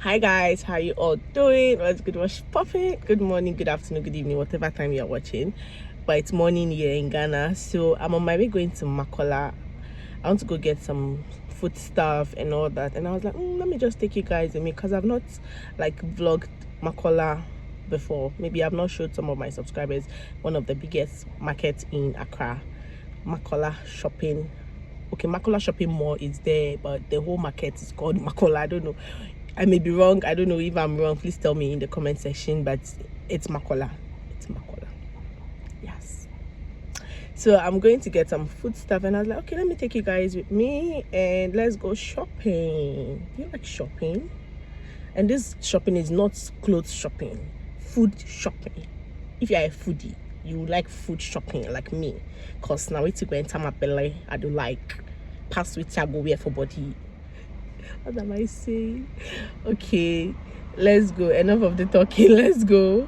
Hi guys, how you all doing? What's good? What's popping? Good morning, good afternoon, good evening, whatever time you're watching. But it's morning here in Ghana, so I'm on my way going to Makola. I want to go get some food stuff and all that, and I was like, let me just take you guys with me because I've not like vlogged Makola before. Maybe I've not showed some of my subscribers one of the biggest markets in Accra, Makola shopping. Okay, Makola shopping mall is there, but the whole market is called Makola. I don't know, I may be wrong. I don't know if I'm wrong. Please tell me in the comment section, but it's Makola. It's Makola. Yes. So I'm going to get some food stuff, and I was like, okay, let me take you guys with me and let's go shopping. Do you like shopping? And this shopping is not clothes shopping, food shopping. If you're a foodie, you like food shopping like me, because now it's going to my belly. I do like pass with go wear for body. What am I saying? Okay, let's go. Enough of the talking. Let's go.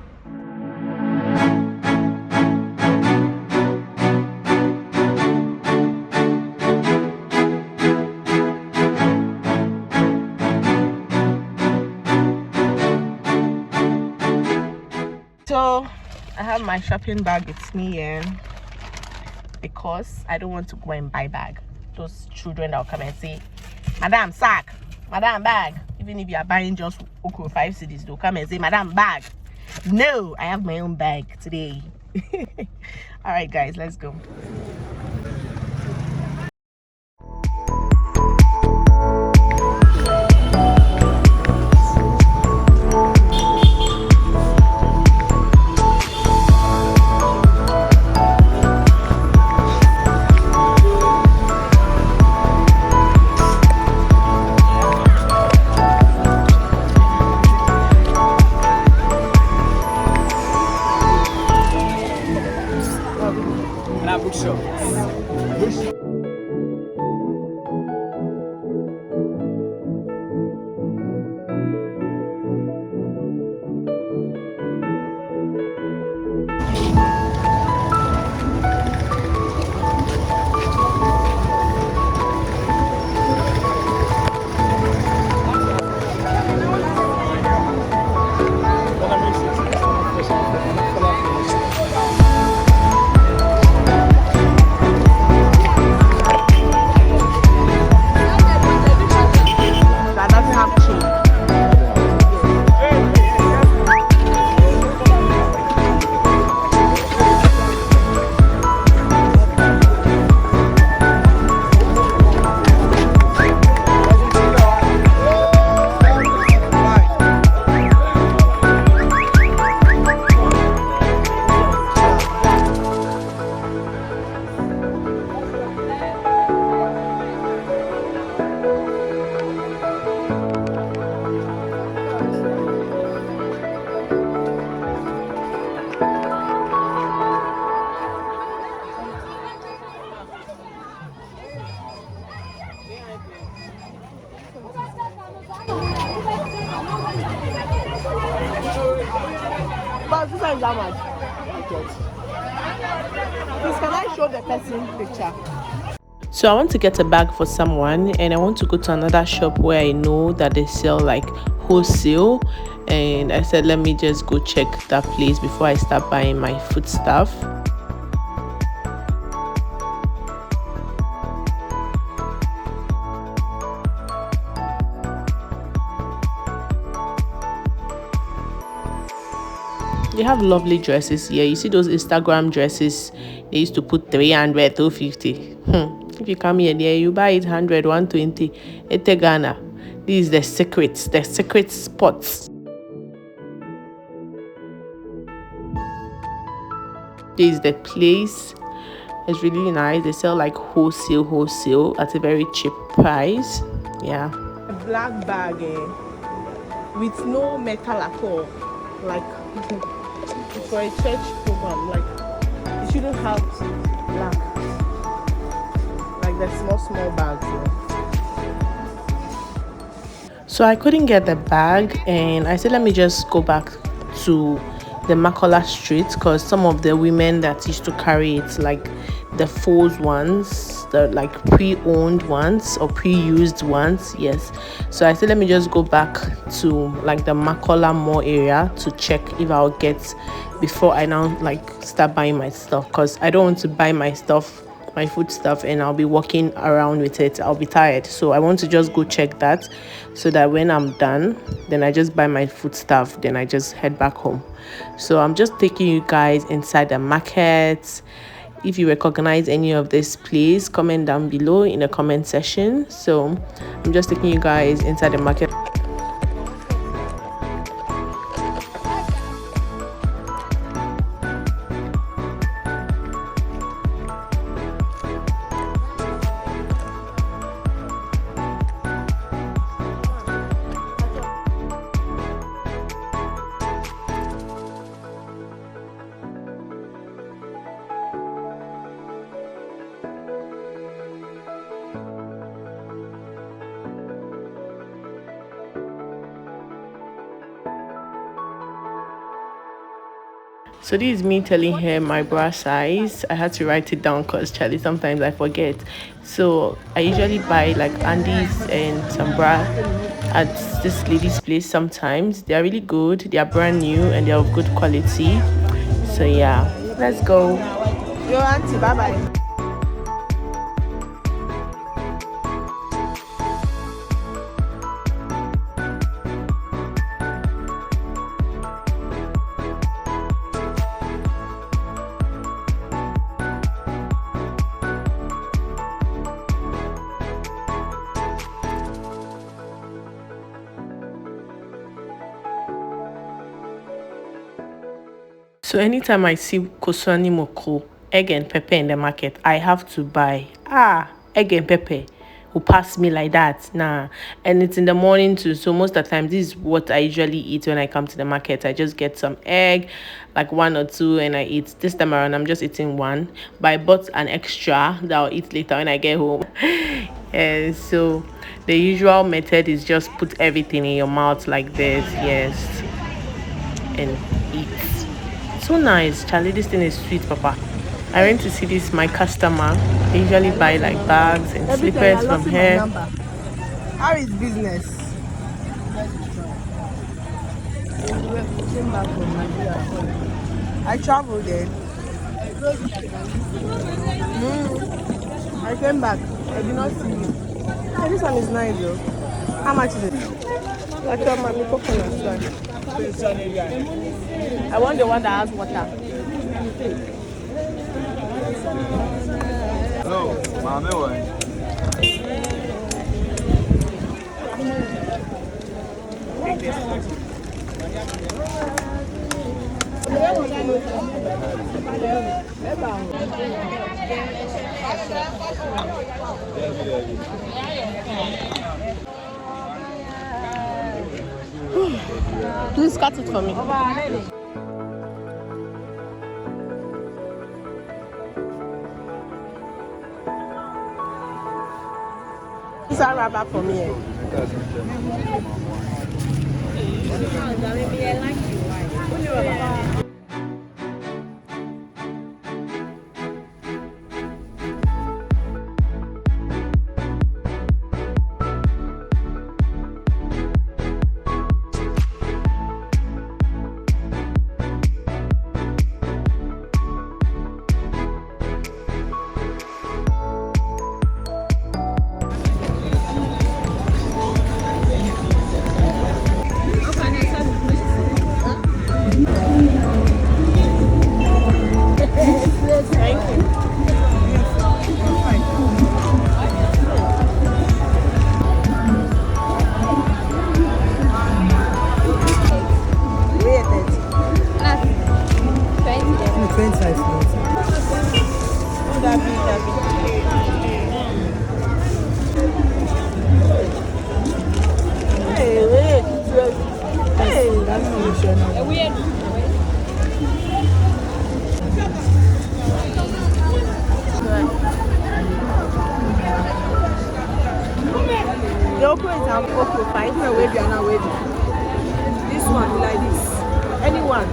So I have my shopping bag with me here because I don't want to go and buy bag. Those children that will come and say, Madam sack, Madam bag. Even if you are buying just 5 cedis, they'll come and say, Madam bag. No, I have my own bag today. All right, guys, let's go. But this one is how much? Please, can I show the person picture? So I want to get a bag for someone, and I want to go to another shop where I know that they sell like wholesale, and I said let me just go check that place before I start buying my food stuff. They have lovely dresses here. You see those Instagram dresses they used to put 300, 250. If you come here there, you buy it 100, 120. Ete Ghana. This is the secret spots. This is the place. It's really nice. They sell like wholesale at a very cheap price. Yeah. A black bag with no metal at all. Like for a church program, like it shouldn't have black, like the small bags. So I couldn't get the bag, and I said let me just go back to the Makola street, because some of the women that used to carry it, like the false ones, the like pre-owned ones or pre-used ones, yes. So I said let me just go back to like the Makola Mall area to check if I'll get before I now like start buying my stuff, because I don't want to buy my stuff, my food stuff, and I'll be walking around with it. I'll be tired, so I want to just go check that, so that when I'm done, then I just buy my food stuff, then I just head back home. So I'm just taking you guys inside the market. If you recognize any of this, please comment down below in the comment section. So I'm just taking you guys inside the market. So this is me telling her my bra size. I had to write it down because Charlie, sometimes I forget. So I usually buy like undies and some bra at this lady's place. Sometimes they are really good, they are brand new, and they are of good quality. So yeah, let's go. Yo auntie, bye bye. So anytime I see Koswani Moko, egg and pepper in the market, I have to buy. Egg and pepper who pass me like that. Nah. And it's in the morning too. So most of the time, this is what I usually eat when I come to the market. I just get some egg, like one or two, and I eat. This time around, I'm just eating one. But I bought an extra that I'll eat later when I get home. And so the usual method is just put everything in your mouth like this, yes, and eat. So nice, Charlie. This thing is sweet, Papa. I went to see this my customer. They usually buy like bags and slippers from her. How is business? Came back from Nigeria. I traveled there. I came back. I did not see you. Hey, this one is nice though. How much is it? Like mommy coconut one. I want the one that has water. No, mommy one. Please cut it for me. This is a rubber for me. The okra is an okra, fine. This one like this. Anyone.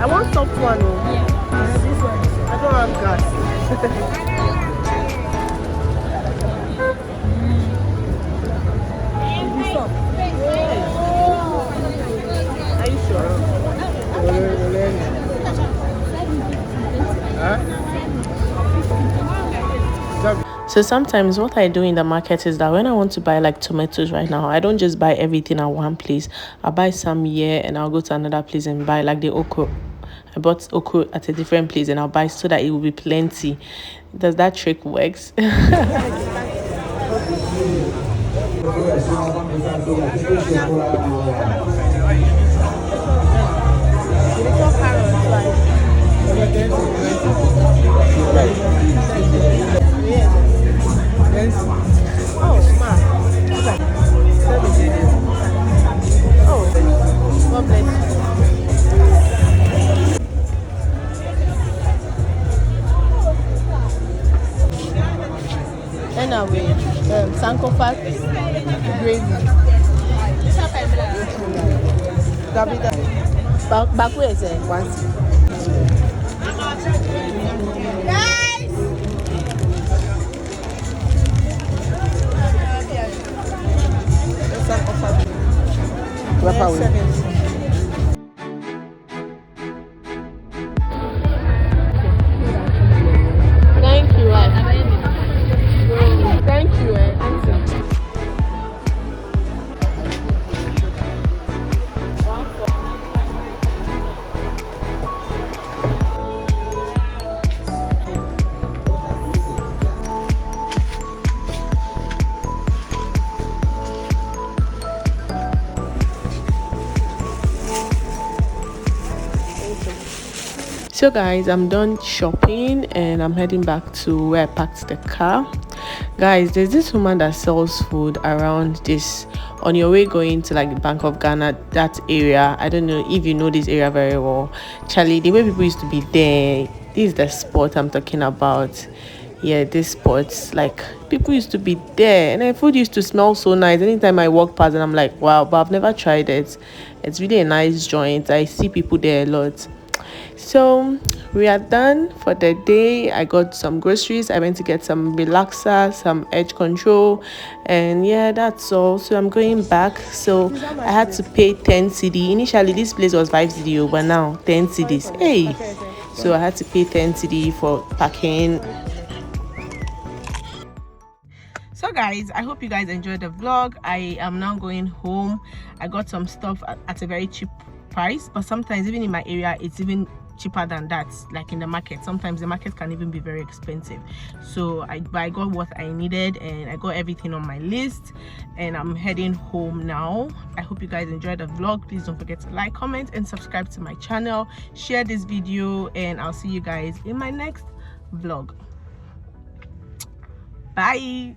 I want soft one. Oh. Yeah. This one. I don't have gas. Are you sure? So sometimes what I do in the market is that when I want to buy like tomatoes right now, I don't just buy everything at one place. I buy some here and I'll go to another place and buy like the okra. I bought okra at a different place and I'll buy so that it will be plenty. Does that trick works? Sankofa gravy. Baku is once. Thank you. Thank you, Auntie. So guys, I'm done shopping and I'm heading back to where I parked the car. Guys, there's this woman that sells food around this on your way going to like the Bank of Ghana, that area. I don't know if you know this area very well. Charlie, the way people used to be there, this is the spot I'm talking about. Yeah, this spot, like people used to be there and the food used to smell so nice anytime I walk past, and I'm like, wow, but I've never tried it. It's really a nice joint. I see people there a lot. So we are done for the day. I got some groceries. I went to get some relaxer, some edge control, and yeah, that's all. So I'm going back. So I had to pay 10 cedi. Initially this place was 5 cedi, but now 10 cedis. Hey, so I had to pay 10 cedi for parking. So guys, I hope you guys enjoyed the vlog. I am now going home. I got some stuff at a very cheap price, but sometimes even in my area it's even cheaper than that, like in the market. Sometimes the market can even be very expensive. So I got what I needed and I got everything on my list, and I'm heading home now. I hope you guys enjoyed the vlog. Please don't forget to like, comment and subscribe to my channel. Share this video and I'll see you guys in my next vlog. Bye.